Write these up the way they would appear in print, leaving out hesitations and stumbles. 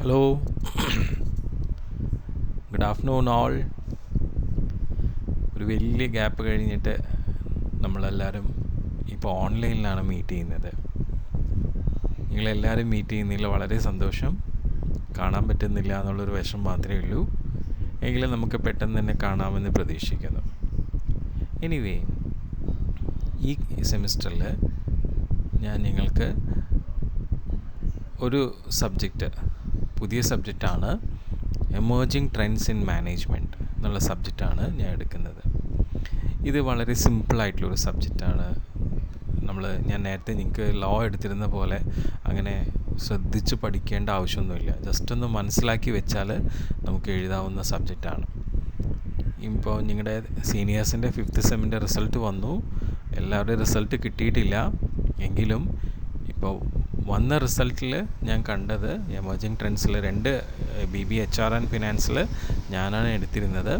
Hello, good afternoon all. ഒരു വലിയ gap കഴിഞ്ഞിട്ട് നമ്മളെല്ലാവരും ഇപ്പോൾ ഓൺലൈനിലാണ് മീറ്റ് ചെയ്യുന്നത്. നിങ്ങളെല്ലാവരും മീറ്റ് ചെയ്യുന്നതിൽ വളരെ സന്തോഷം. കാണാൻ പറ്റുന്നില്ല എന്നുള്ളൊരു വിഷമം മാത്രമേ ഉള്ളൂ. എങ്കിലും നമുക്ക് പെട്ടെന്ന് തന്നെ കാണാമെന്ന് പ്രതീക്ഷിക്കുന്നു. എനിവേ, ഈ സെമിസ്റ്ററിൽ ഞാൻ നിങ്ങൾക്ക് ഒരു പുതിയ സബ്ജക്റ്റാണ് എമേർജിങ് ട്രെൻഡ്സ് ഇൻ മാനേജ്മെൻറ്റ് എന്നുള്ള സബ്ജക്റ്റാണ് ഞാൻ എടുക്കുന്നത്. ഇത് വളരെ സിമ്പിളായിട്ടുള്ളൊരു സബ്ജക്റ്റാണ്. ഞാൻ നേരത്തെ നിങ്ങൾക്ക് ലോ എടുത്തിരുന്ന പോലെ അങ്ങനെ ശ്രദ്ധിച്ച് പഠിക്കേണ്ട ആവശ്യമൊന്നുമില്ല. ജസ്റ്റ് ഒന്ന് മനസ്സിലാക്കി വെച്ചാൽ നമുക്ക് എഴുതാവുന്ന സബ്ജക്റ്റാണ്. ഇപ്പോൾ നിങ്ങളുടെ സീനിയേഴ്സിൻ്റെ 5th സെമ്മിൻ്റെ റിസൾട്ട് വന്നു. എല്ലാവരുടെയും റിസൾട്ട് കിട്ടിയിട്ടില്ല. എങ്കിലും ഇപ്പോൾ വന്ന റിസൾട്ടിൽ ഞാൻ കണ്ടത് എമേർജിങ് ട്രെൻഡ്സിൽ 2 BB HR ആൻഡ് ഫിനാൻസിൽ ഞാനാണ് എടുത്തിരുന്നത്.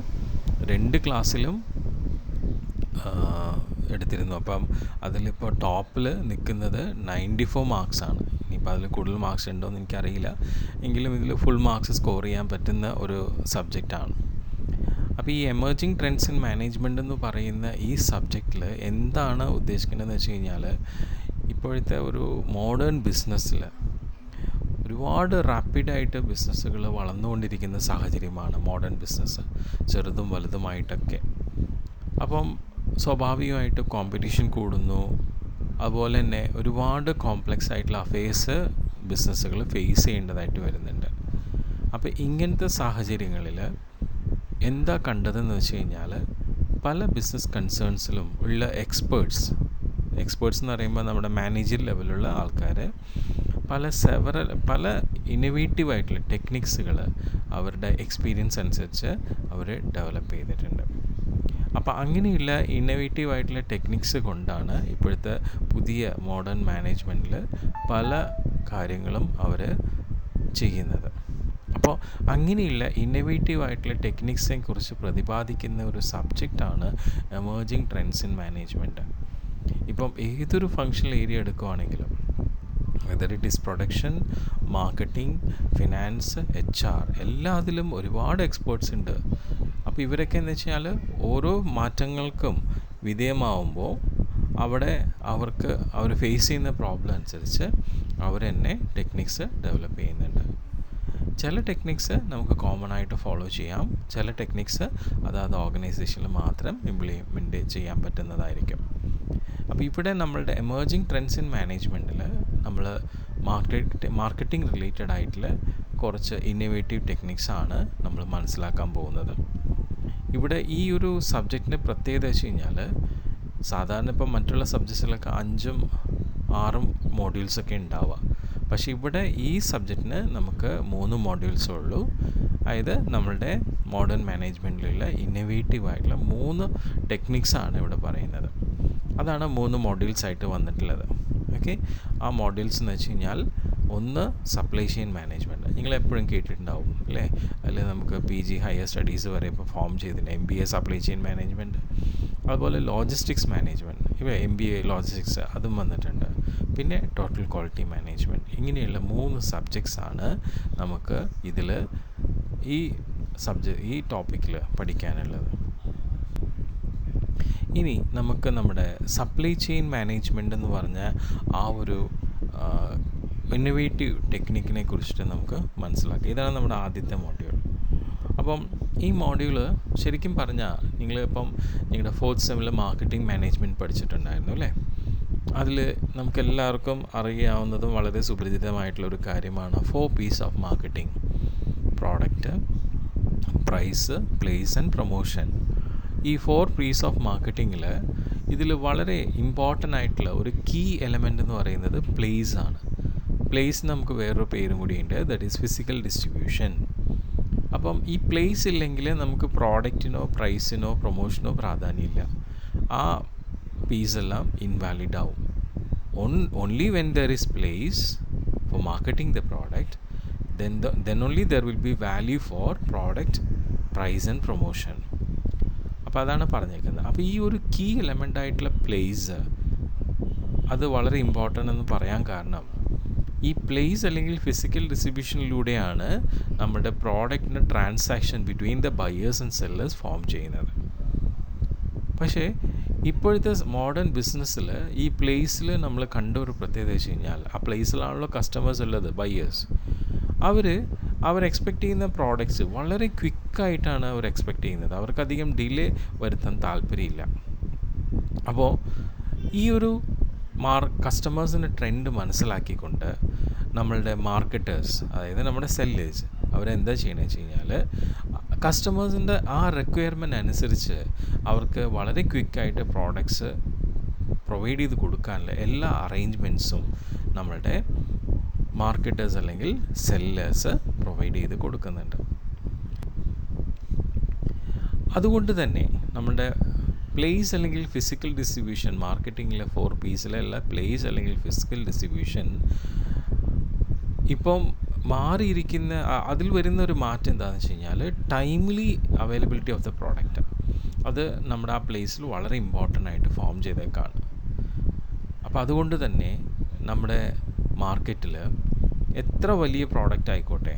2 ക്ലാസ്സിലും എടുത്തിരുന്നു. അപ്പം അതിലിപ്പോൾ ടോപ്പിൽ നിൽക്കുന്നത് 94 മാർക്സാണ്. ഇനിയിപ്പോൾ അതിൽ കൂടുതൽ മാർക്സ് ഉണ്ടോ എന്ന് എനിക്കറിയില്ല. എങ്കിലും ഇതിൽ ഫുൾ മാർക്സ് സ്കോർ ചെയ്യാൻ പറ്റുന്ന ഒരു സബ്ജക്റ്റാണ്. അപ്പോൾ ഈ എമേർജിങ് ട്രെൻഡ്സ് ഇൻ മാനേജ്മെൻറ്റ് എന്ന് പറയുന്ന ഈ സബ്ജക്റ്റിൽ എന്താണ് ഉദ്ദേശിക്കുന്നതെന്ന് വെച്ച് കഴിഞ്ഞാൽ, ഇപ്പോഴത്തെ ഒരു മോഡേൺ ബിസിനസ്സിൽ ഒരുപാട് റാപ്പിഡായിട്ട് ബിസിനസ്സുകൾ വളർന്നുകൊണ്ടിരിക്കുന്ന സാഹചര്യമാണ് മോഡേൺ ബിസിനസ്, ചെറുതും വലുതുമായിട്ടൊക്കെ. അപ്പം സ്വാഭാവികമായിട്ട് കോമ്പറ്റീഷൻ കൂടുന്നു. അതുപോലെ തന്നെ ഒരുപാട് കോംപ്ലക്സ് ആയിട്ടുള്ള അഫയേഴ്സ് ബിസിനസ്സുകൾ ഫേസ് ചെയ്യേണ്ടതായിട്ട് വരുന്നുണ്ട്. അപ്പോൾ ഇങ്ങനത്തെ സാഹചര്യങ്ങളിൽ എന്താ കണ്ടതെന്ന് വെച്ച് കഴിഞ്ഞാൽ, പല ബിസിനസ് കൺസേൺസിലും ഉള്ള എക്സ്പേർട്സ് എന്ന് പറയുമ്പോൾ നമ്മുടെ മാനേജർ ലെവലുള്ള ആൾക്കാർ പല ഇന്നോവേറ്റീവായിട്ടുള്ള ടെക്നിക്സുകൾ അവരുടെ എക്സ്പീരിയൻസ് അനുസരിച്ച് അവർ ഡെവലപ്പ് ചെയ്തിട്ടുണ്ട്. അപ്പോൾ അങ്ങനെയുള്ള ഇന്നോവേറ്റീവായിട്ടുള്ള ടെക്നിക്സ് കൊണ്ടാണ് ഇപ്പോഴത്തെ പുതിയ മോഡേൺ മാനേജ്മെൻറ്റിൽ പല കാര്യങ്ങളും അവർ ചെയ്യുന്നത്. അപ്പോൾ അങ്ങനെയുള്ള ഇന്നോവേറ്റീവായിട്ടുള്ള ടെക്നിക്സിനെ കുറിച്ച് പ്രതിപാദിക്കുന്ന ഒരു സബ്ജക്റ്റാണ് എമേർജിങ് ട്രെൻഡ്സ് ഇൻ മാനേജ്മെൻറ്റ്. ഇപ്പം ഏതൊരു ഫങ്ഷണൽ ഏരിയ എടുക്കുകയാണെങ്കിലും, whether it is production, marketing, finance, HR, എല്ലാത്തിലും ഒരുപാട് എക്സ്പേർട്സ് ഉണ്ട്. അപ്പോൾ ഇവരൊക്കെ എന്ന് വെച്ചാൽ ഓരോ മാറ്റങ്ങൾക്കും വിധേയമാവുമ്പോൾ അവർ ഫേസ് ചെയ്യുന്ന പ്രോബ്ലം അനുസരിച്ച് അവർ തന്നെ ടെക്നിക്സ് ഡെവലപ്പ് ചെയ്യുന്നുണ്ട്. ചില ടെക്നിക്സ് നമുക്ക് കോമൺ ആയിട്ട് ഫോളോ ചെയ്യാം. ചില ടെക്നിക്സ് അതാത് ഓർഗനൈസേഷനിൽ മാത്രം ഇംപ്ലിമെൻ്റ് ചെയ്യാൻ പറ്റുന്നതായിരിക്കും. അപ്പോൾ ഇവിടെ നമ്മളുടെ എമേർജിങ് ട്രെൻഡ്സ് ഇൻ മാനേജ്മെൻറ്റിൽ നമ്മൾ മാർക്കറ്റിംഗ് റിലേറ്റഡ് ആയിട്ടുള്ള കുറച്ച് ഇന്നോവേറ്റീവ് ടെക്നിക്സാണ് നമ്മൾ മനസ്സിലാക്കാൻ പോകുന്നത്. ഇവിടെ ഈ ഒരു സബ്ജക്റ്റിൻ്റെ പ്രത്യേകത വെച്ച് കഴിഞ്ഞാൽ, സാധാരണ ഇപ്പം മറ്റുള്ള സബ്ജക്ട്സിലൊക്കെ 5ഉം 6ഉം മോഡ്യൂൾസൊക്കെ ഉണ്ടാവുക. പക്ഷേ ഇവിടെ ഈ സബ്ജക്റ്റിന് നമുക്ക് 3 മോഡ്യൂൾസേ ഉള്ളൂ. അതായത് നമ്മളുടെ മോഡേൺ മാനേജ്മെൻറ്റിലുള്ള ഇന്നോവേറ്റീവായിട്ടുള്ള 3 ടെക്നിക്സാണ് ഇവിടെ പറയുന്നത്. അതാണ് 3 മോഡ്യൂൾസായിട്ട് വന്നിട്ടുള്ളത്. ഓക്കെ, ആ മോഡ്യൂൾസ് എന്ന് വെച്ച് കഴിഞ്ഞാൽ, ഒന്ന് സപ്ലൈ ചെയിൻ മാനേജ്മെൻറ്റ്, നിങ്ങളെപ്പോഴും കേട്ടിട്ടുണ്ടാവും അല്ലേ? അതിൽ നമുക്ക് PG ഹയർ സ്റ്റഡീസ് വരെ ഇപ്പോൾ ഫോം ചെയ്തിട്ടുണ്ട്. MBA supply chain management. അതുപോലെ ലോജിസ്റ്റിക്സ് മാനേജ്മെൻറ്റ്, MBA ലോജിസ്റ്റിക്സ് അതും വന്നിട്ടുണ്ട്. പിന്നെ ടോട്ടൽ ക്വാളിറ്റി മാനേജ്മെൻറ്റ്. ഇങ്ങനെയുള്ള 3 സബ്ജക്ട്സാണ് നമുക്ക് ഇതിൽ ഈ ടോപ്പിക്കിൽ പഠിക്കാനുള്ളത്. ഇനി നമുക്ക് നമ്മുടെ സപ്ലൈ ചെയിൻ മാനേജ്മെൻറ്റ് എന്ന് പറഞ്ഞ ആ ഒരു ഇന്നോവേറ്റീവ് ടെക്നിക്കിനെ കുറിച്ചിട്ട് നമുക്ക് മനസ്സിലാക്കാം. ഇതാണ് നമ്മുടെ ആദ്യത്തെ മോഡ്യൂൾ. അപ്പം ഈ മോഡ്യൂള് ശരിക്കും പറഞ്ഞാൽ നിങ്ങളുടെ 4th സെമ്മിൽ മാർക്കറ്റിംഗ് മാനേജ്മെൻറ്റ് പഠിച്ചിട്ടുണ്ടായിരുന്നു അല്ലേ? അതിൽ നമുക്കെല്ലാവർക്കും അറിയാവുന്നതും വളരെ സുപരിചിതമായിട്ടുള്ളൊരു കാര്യമാണ് 4 P's of marketing: product, price, place and promotion. ഈ 4 P's ഓഫ് മാർക്കറ്റിങ്ങിൽ ഇതിൽ വളരെ ഇമ്പോർട്ടൻ്റ് ആയിട്ടുള്ള ഒരു കീ എലമെൻ്റ് എന്ന് പറയുന്നത് പ്ലേസ് ആണ്. പ്ലേസ് നമുക്ക് വേറൊരു പേരും കൂടിയുണ്ട്, ദാറ്റ് ഈസ് ഫിസിക്കൽ ഡിസ്ട്രിബ്യൂഷൻ. അപ്പം ഈ പ്ലേസ് ഇല്ലെങ്കിൽ നമുക്ക് പ്രോഡക്റ്റിനോ പ്രൈസിനോ പ്രൊമോഷനോ പ്രാധാന്യമില്ല. ആ പീസ് എല്ലാം ഇൻവാലിഡ് ആവും. Only when there is place for marketing the product, then only there will be value for product, price and promotion. അപ്പോൾ അതാണ് പറഞ്ഞേക്കുന്നത്. അപ്പോൾ ഈ ഒരു കീ എലമെൻ്റ് ആയിട്ടുള്ള പ്ലേസ് അത് വളരെ ഇമ്പോർട്ടൻ്റ് എന്ന് പറയാൻ കാരണം, ഈ പ്ലേസ് അല്ലെങ്കിൽ ഫിസിക്കൽ ഡിസ്ട്രിബ്യൂഷനിലൂടെയാണ് നമ്മുടെ പ്രോഡക്റ്റിൻ്റെ transaction between the buyers and sellers form ചെയ്യുന്നത്. പക്ഷേ ഇപ്പോഴത്തെ മോഡേൺ ബിസിനസ്സിൽ ഈ പ്ലേസിൽ നമ്മൾ കണ്ട ഒരു പ്രത്യേകത വെച്ച് കഴിഞ്ഞാൽ, ആ പ്ലേസിലാണല്ലോ കസ്റ്റമേഴ്സ് ഉള്ളത്, ബയേഴ്സ്. അവർ എക്സ്പെക്റ്റ് ചെയ്യുന്ന പ്രോഡക്റ്റ്സ് വളരെ ക്വിക്കായിട്ടാണ് അവർ എക്സ്പെക്റ്റ് ചെയ്യുന്നത്. അവർക്കധികം ഡിലേ വരുത്താൻ താല്പര്യമില്ല. അപ്പോൾ ഈ ഒരു കസ്റ്റമേഴ്സിൻ്റെ ട്രെൻഡ് മനസ്സിലാക്കിക്കൊണ്ട് നമ്മളുടെ മാർക്കറ്റേഴ്സ്, അതായത് നമ്മുടെ സെല്ലേഴ്സ്, അവരെന്താ ചെയ്യണമെന്ന് വെച്ച് കഴിഞ്ഞാൽ, കസ്റ്റമേഴ്സിൻ്റെ ആ റിക്വയർമെൻറ്റ് അനുസരിച്ച് അവർക്ക് വളരെ ക്വിക്കായിട്ട് പ്രോഡക്ട്സ് പ്രൊവൈഡ് ചെയ്ത് കൊടുക്കാനുള്ള എല്ലാ അറേഞ്ച്മെൻറ്റ്സും നമ്മളുടെ മാർക്കറ്റേഴ്സ് അല്ലെങ്കിൽ സെല്ലേഴ്സ് പ്രൊവൈഡ് ചെയ്ത് കൊടുക്കുന്നുണ്ട്. അതുകൊണ്ട് തന്നെ നമ്മുടെ പ്ലേസ് അല്ലെങ്കിൽ ഫിസിക്കൽ ഡിസ്ട്രിബ്യൂഷൻ, മാർക്കറ്റിങ്ങിലെ 4 P'സിലുള്ള പ്ലേസ് അല്ലെങ്കിൽ ഫിസിക്കൽ ഡിസ്ട്രിബ്യൂഷൻ ഇപ്പം മാറിയിരിക്കുന്ന, അതിൽ വരുന്ന ഒരു മാറ്റം എന്താണെന്ന് വെച്ച് കഴിഞ്ഞാൽ, timely availability of the product. അത് നമ്മുടെ ആ പ്ലേസിൽ വളരെ ഇമ്പോർട്ടൻ്റ് ആയിട്ട് ഫോം ചെയ്തേക്കാണ്. അപ്പോൾ അതുകൊണ്ട് തന്നെ നമ്മുടെ മാർക്കറ്റിൽ എത്ര വലിയ പ്രോഡക്റ്റ് ആയിക്കോട്ടെ,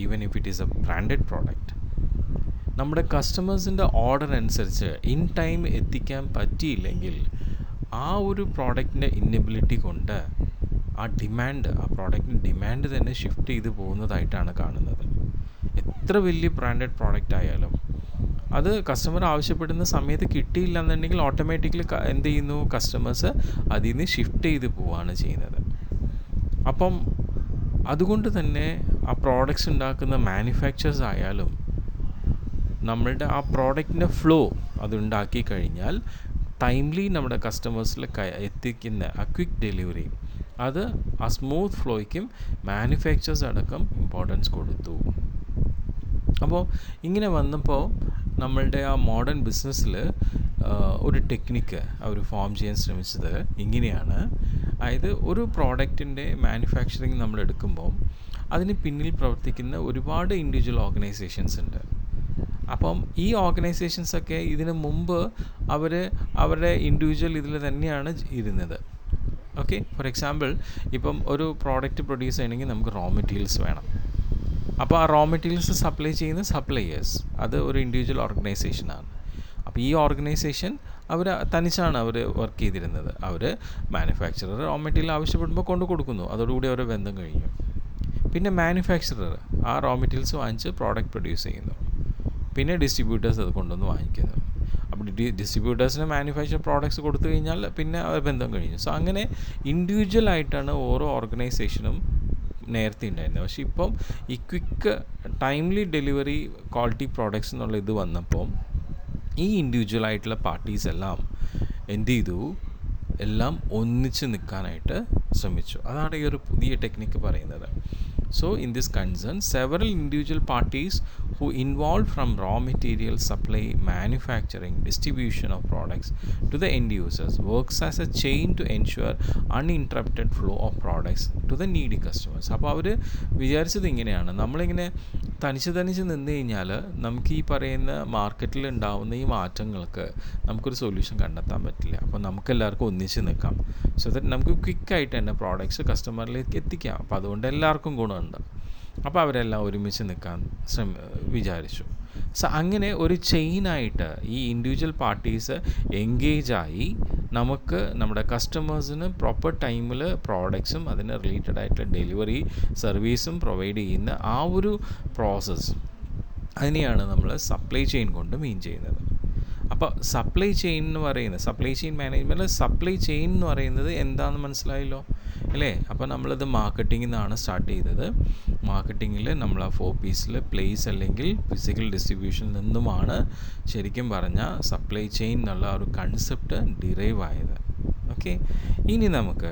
even if it is A branded product, നമ്മുടെ കസ്റ്റമേഴ്സിൻ്റെ ഓർഡർ അനുസരിച്ച് ഇൻ ടൈം എത്തിക്കാൻ പറ്റിയില്ലെങ്കിൽ ആ ഒരു പ്രോഡക്റ്റിൻ്റെ ഇന്നബിലിറ്റി കൊണ്ട് ആ പ്രോഡക്റ്റിൻ്റെ ഡിമാൻഡ് തന്നെ ഷിഫ്റ്റ് ചെയ്ത് പോകുന്നതായിട്ടാണ് കാണുന്നത്. എത്ര വലിയ ബ്രാൻഡഡ് പ്രോഡക്റ്റ് ആയാലും അത് കസ്റ്റമർ ആവശ്യപ്പെടുന്ന സമയത്ത് കിട്ടിയില്ല എന്നുണ്ടെങ്കിൽ ഓട്ടോമാറ്റിക്കലി എന്ത് ചെയ്യുന്നു, കസ്റ്റമേഴ്സ് അതിൽ നിന്ന് ഷിഫ്റ്റ് ചെയ്ത് പോവുകയാണ് ചെയ്യുന്നത്. അപ്പം അതുകൊണ്ട് തന്നെ ആ പ്രോഡക്റ്റ്സ് ഉണ്ടാക്കുന്ന മാനുഫാക്ചേഴ്സ് ആയാലും നമ്മളുടെ ആ പ്രോഡക്റ്റിൻ്റെ ഫ്ലോ അതുണ്ടാക്കി കഴിഞ്ഞാൽ ടൈംലി നമ്മുടെ കസ്റ്റമേഴ്സിൽ എത്തിക്കുന്ന ആ ക്വിക്ക് ഡെലിവറി, അത് ആ സ്മൂത്ത് ഫ്ലോയ്ക്കും മാനുഫാക്ചേഴ്സ് അടക്കം ഇമ്പോർട്ടൻസ് കൊടുത്തു. അപ്പോൾ ഇങ്ങനെ വന്നപ്പോൾ നമ്മളുടെ ആ മോഡേൺ ബിസിനസ്സിൽ ഒരു ടെക്നിക്ക് അവർ ഫോം ചെയ്യാൻ ശ്രമിച്ചത് ഇങ്ങനെയാണ്. അതായത് ഒരു പ്രോഡക്റ്റിൻ്റെ മാനുഫാക്ചറിങ് നമ്മൾ എടുക്കുമ്പോൾ അതിന് പിന്നിൽ പ്രവർത്തിക്കുന്ന ഒരുപാട് ഇൻഡിവിജ്വൽ ഓർഗനൈസേഷൻസ് ഉണ്ട്. അപ്പം ഈ ഓർഗനൈസേഷൻസൊക്കെ ഇതിനു മുമ്പ് അവരുടെ ഇൻഡിവിജ്വൽ ഇതിൽ തന്നെയാണ് ഇരുന്നത്. ഓക്കെ, ഫോർ എക്സാമ്പിൾ, ഇപ്പം ഒരു പ്രോഡക്റ്റ് പ്രൊഡ്യൂസ് ചെയ്യണമെങ്കിൽ നമുക്ക് റോ മെറ്റീരിയൽസ് വേണം. അപ്പോൾ ആ റോ മെറ്റീരിയൽസ് സപ്ലൈ ചെയ്യുന്ന സപ്ലയേഴ്സ്, അത് ഒരു ഇൻഡിവിജ്വൽ ഓർഗനൈസേഷനാണ്. അപ്പോൾ ഈ ഓർഗനൈസേഷൻ തനിച്ചാണ് അവർ വർക്ക് ചെയ്തിരുന്നത്. അവർ മാനുഫാക്ചറർ റോ മെറ്റീരിയൽ ആവശ്യപ്പെടുമ്പോൾ കൊണ്ടു കൊടുക്കുന്നു, അതോടുകൂടി അവരുടെ ബന്ധം കഴിഞ്ഞു. പിന്നെ മാനുഫാക്ചറർ ആ റോ മെറ്റീരിയൽസ് വാങ്ങിച്ച് പ്രോഡക്റ്റ് പ്രൊഡ്യൂസ് ചെയ്യുന്നു. പിന്നെ ഡിസ്ട്രിബ്യൂട്ടേഴ്സ് അത് കൊണ്ടുവന്ന് വാങ്ങിക്കുന്നു. അപ്പോൾ ഡിസ്ട്രിബ്യൂട്ടേഴ്സിന് മാനുഫാക്ചർ പ്രോഡക്ട്സ് കൊടുത്തു കഴിഞ്ഞാൽ പിന്നെ അവർ ബന്ധം കഴിഞ്ഞു. സോ അങ്ങനെ ഇൻഡിവിജ്വലായിട്ടാണ് ഓരോ ഓർഗനൈസേഷനും നേരത്തെ ഉണ്ടായിരുന്നത്. പക്ഷേ ഇപ്പം ഈ quick timely delivery quality products എന്നുള്ള ഇത് വന്നപ്പോൾ ഈ ഇൻഡിവിജ്വലായിട്ടുള്ള പാർട്ടീസ് എല്ലാം എന്ത് ചെയ്തു, എല്ലാം ഒന്നിച്ച് നിൽക്കാനായിട്ട് ശ്രമിച്ചു. അതാണ് ഈ ഒരു പുതിയ ടെക്നിക്ക് പറയുന്നത്. So in this concern, several individual parties who involved from raw material supply, manufacturing, distribution of products to the end users works as a chain to ensure uninterrupted flow of products to the needy customers. അപ്പോൾ അവർ വിചാരിച്ചത് ഇങ്ങനെയാണ്, നമ്മളിങ്ങനെ തനിച്ച് നിന്ന് കഴിഞ്ഞാൽ നമുക്ക് ഈ പറയുന്ന മാർക്കറ്റിൽ ഉണ്ടാവുന്ന ഈ മാറ്റങ്ങൾക്ക് നമുക്കൊരു സൊല്യൂഷൻ കണ്ടെത്താൻ പറ്റില്ല. അപ്പോൾ നമുക്കെല്ലാവർക്കും ഒന്നിച്ച് നിൽക്കാം, സോ ദാറ്റ് നമുക്ക് ക്വിക്കായിട്ട് തന്നെ പ്രോഡക്റ്റ്സ് കസ്റ്റമറിലേക്ക് എത്തിക്കാം. അപ്പോൾ അതുകൊണ്ട് എല്ലാവർക്കും ഗുണമുണ്ട്. അപ്പോൾ അവരെല്ലാം ഒരുമിച്ച് നിൽക്കാൻ വിചാരിച്ചു. സോ അങ്ങനെ ഒരു ചെയിനായിട്ട് ഈ ഇൻഡിവിജ്വൽ പാർട്ടീസ് എൻഗേജായി നമുക്ക് നമ്മുടെ കസ്റ്റമേഴ്സിന് പ്രോപ്പർ ടൈമിൽ പ്രോഡക്ട്സും അതിന് റിലേറ്റഡ് ആയിട്ടുള്ള ഡെലിവറി സർവീസും പ്രൊവൈഡ് ചെയ്യുന്ന ആ ഒരു പ്രോസസ്സ്, അതിനെയാണ് നമ്മൾ സപ്ലൈ ചെയിൻ കൊണ്ട് മീൻ ചെയ്യുന്നത്. അപ്പോൾ supply chain management, supply chain എന്ന് പറയുന്നത് എന്താണെന്ന് മനസ്സിലായല്ലോ അല്ലേ? അപ്പോൾ നമ്മളിത് മാർക്കറ്റിങ്ങിൽ നിന്നാണ് സ്റ്റാർട്ട് ചെയ്തത്. മാർക്കറ്റിങ്ങിൽ നമ്മൾ ആ 4 P'സിൽ പ്ലേസ് അല്ലെങ്കിൽ ഫിസിക്കൽ ഡിസ്ട്രിബ്യൂഷനിൽ നിന്നുമാണ് ശരിക്കും പറഞ്ഞാൽ സപ്ലൈ ചെയിൻ എന്നുള്ള ഒരു കൺസെപ്റ്റ് ഡിറൈവ് ആയത്. ഓക്കെ, ഇനി നമുക്ക്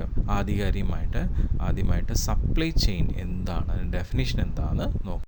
ആദ്യമായിട്ട് സപ്ലൈ ചെയിൻ എന്താണ്, ഡെഫിനിഷൻ എന്താണെന്ന് നോക്കാം.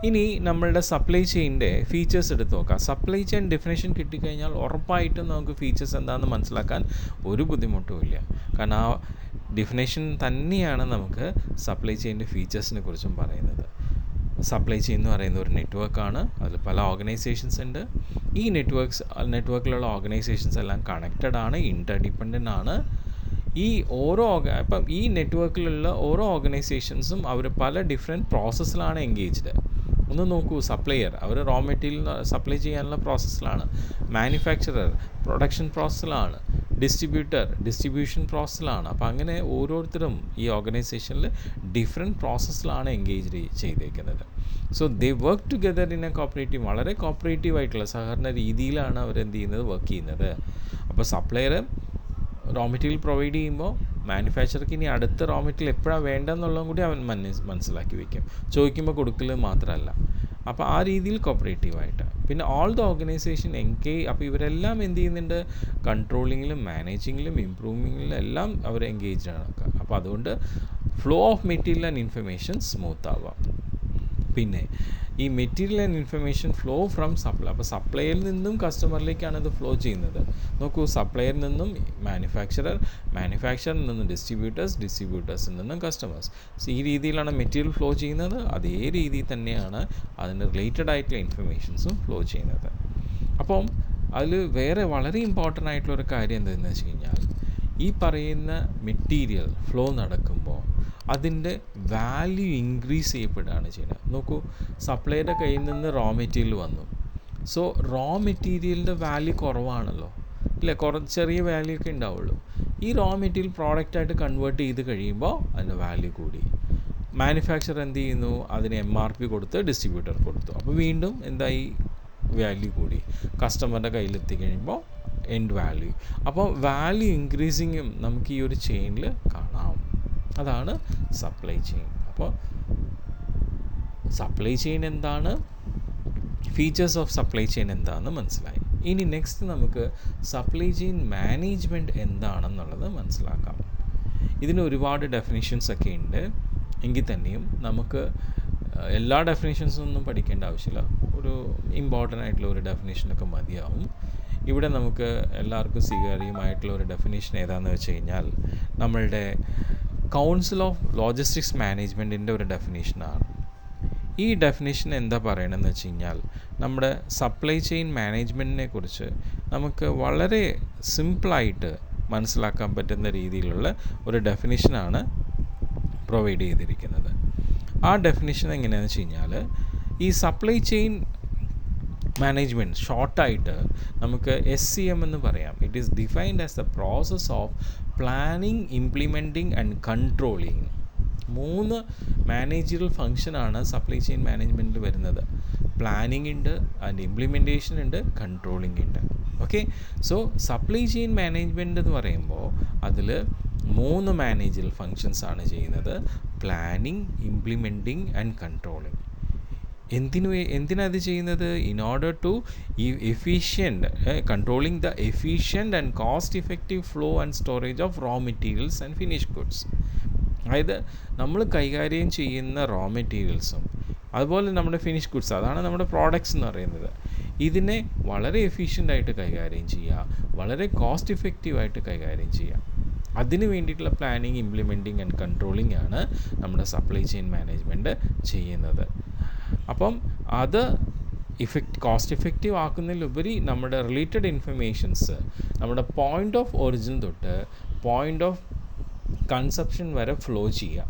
ഇനി നമ്മളുടെ സപ്ലൈ ചെയിൻ്റെ ഫീച്ചേഴ്സ് എടുത്ത് നോക്കാം. സപ്ലൈ ചെയിൻ ഡെഫിനേഷൻ കിട്ടിക്കഴിഞ്ഞാൽ ഉറപ്പായിട്ടും നമുക്ക് ഫീച്ചേഴ്സ് എന്താണെന്ന് മനസ്സിലാക്കാൻ ഒരു ബുദ്ധിമുട്ടുമില്ല. കാരണം ആ ഡെഫിനേഷൻ തന്നെയാണ് നമുക്ക് സപ്ലൈ ചെയിൻ്റെ ഫീച്ചേഴ്സിനെ കുറിച്ചും പറയുന്നത്. സപ്ലൈ ചെയിൻ എന്ന് പറയുന്ന ഒരു നെറ്റ്വർക്കാണ്. അതിൽ പല ഓർഗനൈസേഷൻസ് ഉണ്ട്. ഈ നെറ്റ്വർക്കിലുള്ള ഓർഗനൈസേഷൻസ് എല്ലാം കണക്റ്റഡ് ആണ്, ഇൻ്റർ ഡിപ്പെൻഡൻ്റ് ആണ്. ഈ ഇപ്പം ഈ നെറ്റ്വർക്കിലുള്ള ഓരോ ഓർഗനൈസേഷൻസും അവർ പല ഡിഫറെൻറ്റ് പ്രോസസ്സിലാണ് എൻഗേജ്ഡ്. ഒന്ന് നോക്കൂ, സപ്ലയർ അവർ റോ മെറ്റീരിയൽ സപ്ലൈ ചെയ്യാനുള്ള പ്രോസസ്സിലാണ്, മാനുഫാക്ചറർ പ്രൊഡക്ഷൻ പ്രോസസ്സിലാണ്, ഡിസ്ട്രിബ്യൂഷൻ പ്രോസസ്സിലാണ്. അപ്പോൾ അങ്ങനെ ഓരോരുത്തരും ഈ ഓർഗനൈസേഷനിൽ ഡിഫറെൻറ്റ് പ്രോസസ്സിലാണ് എൻഗേജ് ചെയ്തേക്കുന്നത്. So they work together in A cooperative, വളരെ കോപ്പറേറ്റീവായിട്ടുള്ള സഹകരണ രീതിയിലാണ് അവരെന്ത് ചെയ്യുന്നത്, വർക്ക് ചെയ്യുന്നത്. അപ്പോൾ സപ്ലയർ റോ മെറ്റീരിയൽ പ്രൊവൈഡ് ചെയ്യുമ്പോൾ മാനുഫാക്ചർക്ക് ഇനി അടുത്ത റോ മെറ്റീരിയൽ എപ്പോഴാണ് വേണ്ടതെന്നുള്ളതും കൂടി അവൻ മനസ്സിലാക്കി വയ്ക്കും. ചോദിക്കുമ്പോൾ കൊടുക്കൽ മാത്രമല്ല. അപ്പോൾ ആ രീതിയിൽ കോപ്പറേറ്റീവായിട്ട്. പിന്നെ ഓൾ ദ ഓർഗനൈസേഷൻ അപ്പോൾ ഇവരെല്ലാം എന്ത് ചെയ്യുന്നുണ്ട്, കൺട്രോളിങ്ങിലും മാനേജിങ്ങിലും ഇംപ്രൂവിങ്ങിലും എല്ലാം അവർ എൻഗേജ്ഡ് ആണ്. അപ്പോൾ അതുകൊണ്ട് flow of material and information smooth ആവാം. പിന്നെ ഈ material and information flow from supply. അപ്പോൾ സപ്ലൈയിൽ നിന്നും കസ്റ്റമറിലേക്കാണ് ഇത് ഫ്ലോ ചെയ്യുന്നത്. നോക്കൂ, സപ്ലൈയിൽ നിന്നും മാനുഫാക്ചറിൽ നിന്നും ഡിസ്ട്രിബ്യൂട്ടേഴ്സിൽ നിന്നും കസ്റ്റമേഴ്സ്. ഈ രീതിയിലാണ് മെറ്റീരിയൽ ഫ്ലോ ചെയ്യുന്നത്. അതേ രീതിയിൽ തന്നെയാണ് അതിന് റിലേറ്റഡ് ആയിട്ടുള്ള ഇൻഫർമേഷൻസും ഫ്ലോ ചെയ്യുന്നത്. അപ്പം അതിൽ വേറെ വളരെ ഇമ്പോർട്ടൻ്റ് ആയിട്ടുള്ളൊരു കാര്യം എന്താണെന്ന് വെച്ച് കഴിഞ്ഞാൽ, ഈ പറയുന്ന മെറ്റീരിയൽ ഫ്ലോ നടക്കുമ്പോൾ അതിൻ്റെ വാല്യൂ ഇൻക്രീസ് ചെയ്യപ്പെടുകയാണ് ചെയ്യുന്നത്. നോക്കൂ, സപ്ലൈയുടെ കയ്യിൽ നിന്ന് റോ മെറ്റീരിയൽ വന്നു. സോ റോ മെറ്റീരിയലിൻ്റെ വാല്യൂ കുറവാണല്ലോ, ഇല്ല, ചെറിയ വാല്യൂ ഒക്കെ ഉണ്ടാവുള്ളൂ. ഈ റോ മെറ്റീരിയൽ പ്രോഡക്റ്റായിട്ട് കൺവേർട്ട് ചെയ്ത് കഴിയുമ്പോൾ അതിൻ്റെ വാല്യൂ കൂടി. മാനുഫാക്ചർ എന്ത് ചെയ്യുന്നു, അതിന് MRP കൊടുത്ത് ഡിസ്ട്രിബ്യൂട്ടർ കൊടുത്തു. അപ്പോൾ വീണ്ടും എന്തായി, വാല്യൂ കൂടി. കസ്റ്റമറുടെ കയ്യിലെത്തി കഴിയുമ്പോൾ എൻഡ് വാല്യൂ. അപ്പോൾ വാല്യൂ ഇൻക്രീസിങ്ങും നമുക്ക് ഈ ഒരു ചെയിനിൽ കാണാം. അതാണ് സപ്ലൈ ചെയിൻ. അപ്പോൾ സപ്ലൈ ചെയിൻ എന്താണ്, ഫീച്ചേഴ്സ് ഓഫ് സപ്ലൈ ചെയിൻ എന്താണെന്ന് മനസ്സിലായി. ഇനി നെക്സ്റ്റ് നമുക്ക് സപ്ലൈ ചെയിൻ മാനേജ്മെൻറ്റ് എന്താണെന്നുള്ളത് മനസ്സിലാക്കാം. ഇതിന് ഒരുപാട് ഡെഫിനിഷൻസ് ഒക്കെ ഉണ്ട്. എങ്കിൽ തന്നെയും നമുക്ക് എല്ലാ ഡെഫിനിഷൻസൊന്നും പഠിക്കേണ്ട ആവശ്യമില്ല. ഒരു ഇമ്പോർട്ടൻ്റ് ആയിട്ടുള്ള ഒരു ഡെഫിനിഷനൊക്കെ മതിയാവും. ഇവിടെ നമുക്ക് എല്ലാവർക്കും സ്വീകാര്യമായിട്ടുള്ള ഒരു ഡെഫിനിഷൻ ഏതാണെന്ന് വെച്ച് കഴിഞ്ഞാൽ, നമ്മളുടെ കൗൺസിൽ ഓഫ് ലോജിസ്റ്റിക്സ് മാനേജ്മെൻറ്റിൻ്റെ ഒരു ഡെഫിനേഷനാണ്. ഈ ഡെഫിനേഷൻ എന്താ പറയണമെന്ന് വെച്ച് കഴിഞ്ഞാൽ, നമ്മുടെ സപ്ലൈ ചെയിൻ മാനേജ്മെൻറ്റിനെ കുറിച്ച് നമുക്ക് വളരെ സിമ്പിളായിട്ട് മനസ്സിലാക്കാൻ പറ്റുന്ന രീതിയിലുള്ള ഒരു ഡെഫിനേഷനാണ് പ്രൊവൈഡ് ചെയ്തിരിക്കുന്നത്. ആ ഡെഫിനേഷൻ എങ്ങനെയാണെന്ന് വെച്ച് കഴിഞ്ഞാൽ, ഈ സപ്ലൈ ചെയിൻ മാനേജ്മെൻറ്റ് ഷോർട്ടായിട്ട് നമുക്ക് SCM എന്ന് പറയാം. It is defined as the process of planning, implementing and controlling. 3 managerial ഫങ്ഷനാണ് സപ്ലൈ ചെയിൻ മാനേജ്മെൻറ്റിൽ വരുന്നത്. പ്ലാനിങ് ഉണ്ട്, അതിൻ്റെ ഇംപ്ലിമെൻറ്റേഷൻ ഉണ്ട്, കൺട്രോളിങ് ഉണ്ട്. Okay, so supply chain management എന്ന് പറയുമ്പോൾ അതിൽ 3 മാനേജറൽ ഫങ്ഷൻസ് ആണ് ചെയ്യുന്നത്: പ്ലാനിങ്, ഇംപ്ലിമെൻറ്റിങ് ആൻഡ് കൺട്രോളിങ്. എന്തിനത് ചെയ്യുന്നത്? In order to controlling the efficient and cost effective flow and storage of raw materials and finish goods. അതായത് നമ്മൾ കൈകാര്യം ചെയ്യുന്ന റോ മെറ്റീരിയൽസും അതുപോലെ നമ്മുടെ ഫിനിഷ് ഗുഡ്സ്, അതാണ് നമ്മുടെ പ്രോഡക്ട്സ് എന്ന് പറയുന്നത്. ഇതിനെ വളരെ എഫിഷ്യൻ്റായിട്ട് കൈകാര്യം ചെയ്യുക, വളരെ കോസ്റ്റ് ഇഫക്റ്റീവായിട്ട് കൈകാര്യം ചെയ്യുക. അതിന് വേണ്ടിയിട്ടുള്ള പ്ലാനിങ്, ഇംപ്ലിമെൻറ്റിങ് ആൻഡ് കൺട്രോളിങ് ആണ് നമ്മുടെ സപ്ലൈ ചെയിൻ മാനേജ്മെൻറ്റ് ചെയ്യുന്നത്. അപ്പം അത് കോസ്റ്റ് ഇഫക്റ്റീവ് ആക്കുന്നതിലുപരി നമ്മുടെ റിലേറ്റഡ് ഇൻഫർമേഷൻസ് നമ്മുടെ പോയിൻ്റ് ഓഫ് ഒറിജിൻ തൊട്ട് പോയിൻ്റ് ഓഫ് കൺസപ്ഷൻ വരെ ഫ്ലോ ചെയ്യുക,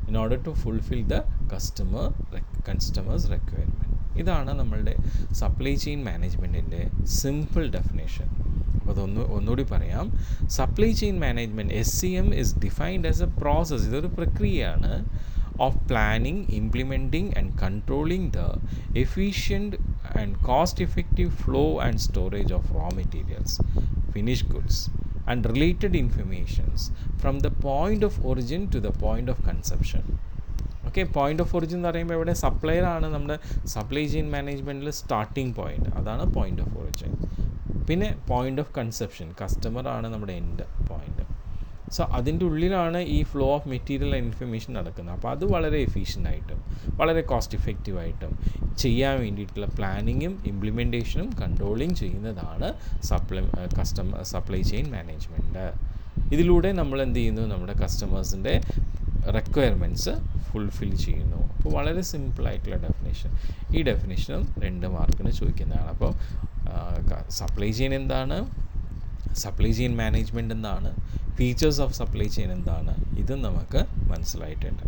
in order to fulfil the customers requirement. ഇതാണ് നമ്മളുടെ സപ്ലൈ ചെയിൻ മാനേജ്മെൻറ്റിൻ്റെ സിമ്പിൾ ഡെഫിനേഷൻ. അപ്പോൾ ഒന്നുകൂടി പറയാം. Supply chain management SCM is defined as a process, ഇതൊരു പ്രക്രിയയാണ്, of planning, implementing and controlling the efficient and cost-effective flow and storage of raw materials, finished goods and related informations from the point of origin to the point of consumption. Okay, point of origin എന്ന് പറയുമ്പോൾ ഇവിടെ supplier ആണ് നമ്മുടെ supply chain മാനേജ്മെൻറ്റിൽ starting point, അതാണ് point of origin. പിന്നെ point of conception, customer ആണ് നമ്മുടെ end point. So അതിൻ്റെ ഉള്ളിലാണ് ഈ flow of material and information നടക്കുന്നത്. അപ്പോൾ അത് വളരെ എഫിഷ്യൻ്റായിട്ടും വളരെ കോസ്റ്റ് ഇഫക്റ്റീവായിട്ടും ചെയ്യാൻ വേണ്ടിയിട്ടുള്ള പ്ലാനിങ്ങും ഇംപ്ലിമെൻറ്റേഷനും കൺട്രോളിങ് ചെയ്യുന്നതാണ് സപ്ലൈ ചെയിൻ മാനേജ്മെൻറ്റ്. ഇതിലൂടെ നമ്മൾ എന്ത് ചെയ്യുന്നു, നമ്മുടെ കസ്റ്റമേഴ്സിൻ്റെ റിക്വയർമെൻറ്റ്സ് ഫുൾഫിൽ ചെയ്യുന്നു. അപ്പോൾ വളരെ സിമ്പിളായിട്ടുള്ള ഡെഫിനേഷൻ. ഈ ഡെഫിനേഷനും 2 മാർക്കിന് ചോദിക്കുന്നതാണ്. അപ്പോൾ സപ്ലൈ ചെയിൻ എന്താണ്, സപ്ലൈ ചെയിൻ മാനേജ്മെൻറ്റ് എന്താണ്, ഫീച്ചേഴ്സ് ഓഫ് സപ്ലൈ ചെയിൻ എന്താണ്, ഇതും നമുക്ക് മനസ്സിലായിട്ടുണ്ട്.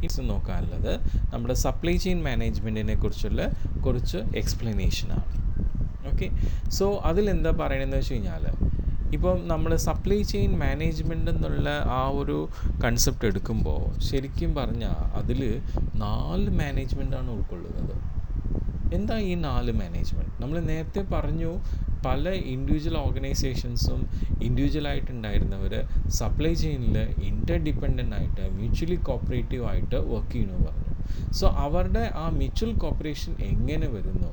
ഇത് നോക്കാനുള്ളത് നമ്മുടെ സപ്ലൈ ചെയിൻ മാനേജ്മെൻറ്റിനെ കുറിച്ചുള്ള കുറച്ച് എക്സ്പ്ലനേഷനാണ്. ഓക്കെ, സോ അതിലെന്താ പറയണമെന്ന് വെച്ച് കഴിഞ്ഞാൽ, ഇപ്പം നമ്മൾ സപ്ലൈ ചെയിൻ മാനേജ്മെൻ്റ് എന്നുള്ള ആ ഒരു കൺസെപ്റ്റ് എടുക്കുമ്പോൾ ശരിക്കും പറഞ്ഞാൽ അതിൽ 4 മാനേജ്മെൻറ്റാണ് ഉൾക്കൊള്ളുന്നത്. എന്താ ഈ 4 മാനേജ്മെൻറ്റ്? നമ്മൾ നേരത്തെ പറഞ്ഞു, പല ഇൻഡിവിജ്വൽ ഓർഗനൈസേഷൻസും ഇൻഡിവിജ്വലായിട്ടുണ്ടായിരുന്നവർ സപ്ലൈ ചെയിനിൽ ഇൻ്റർഡിപ്പെൻഡൻ്റ് ആയിട്ട് മ്യൂച്വലി കോപ്പറേറ്റീവ് ആയിട്ട് വർക്ക് ചെയ്യണമെന്ന് പറഞ്ഞു. സോ അവരുടെ ആ മ്യൂച്വൽ കോപ്പറേഷൻ എങ്ങനെ വരുന്നു,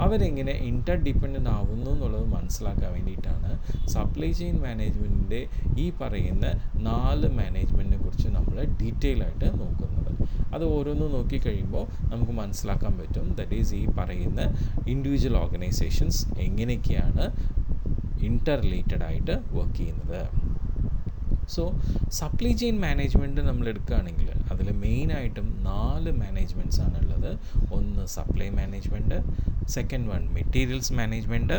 അവരെങ്ങനെ ഇൻ്റർഡിപ്പെൻഡൻ്റ് ആവുന്നു എന്നുള്ളത് മനസ്സിലാക്കാൻ വേണ്ടിയിട്ടാണ് സപ്ലൈ ചെയിൻ മാനേജ്മെൻറ്റിൻ്റെ ഈ പറയുന്ന 4 മാനേജ്മെൻറ്റിനെ കുറിച്ച് നമ്മൾ ഡീറ്റെയിൽ ആയിട്ട് നോക്കുന്നത്. അത് ഓരോന്നും നോക്കിക്കഴിയുമ്പോൾ നമുക്ക് മനസ്സിലാക്കാൻ പറ്റും, ദറ്റ് ഈസ് ഈ പറയുന്ന ഇൻഡിവിജ്വൽ ഓർഗനൈസേഷൻസ് എങ്ങനെയൊക്കെയാണ് ഇൻ്റർ റിലേറ്റഡ് ആയിട്ട് വർക്ക് ചെയ്യുന്നത്. സോ സപ്ലൈ ചെയിൻ മാനേജ്മെൻറ്റ് നമ്മൾ എടുക്കുകയാണെങ്കിൽ അതിൽ മെയിനായിട്ടും 4 മാനേജ്മെൻറ്റ്സ് ആണുള്ളത്. ഒന്ന് supply management, second one materials management,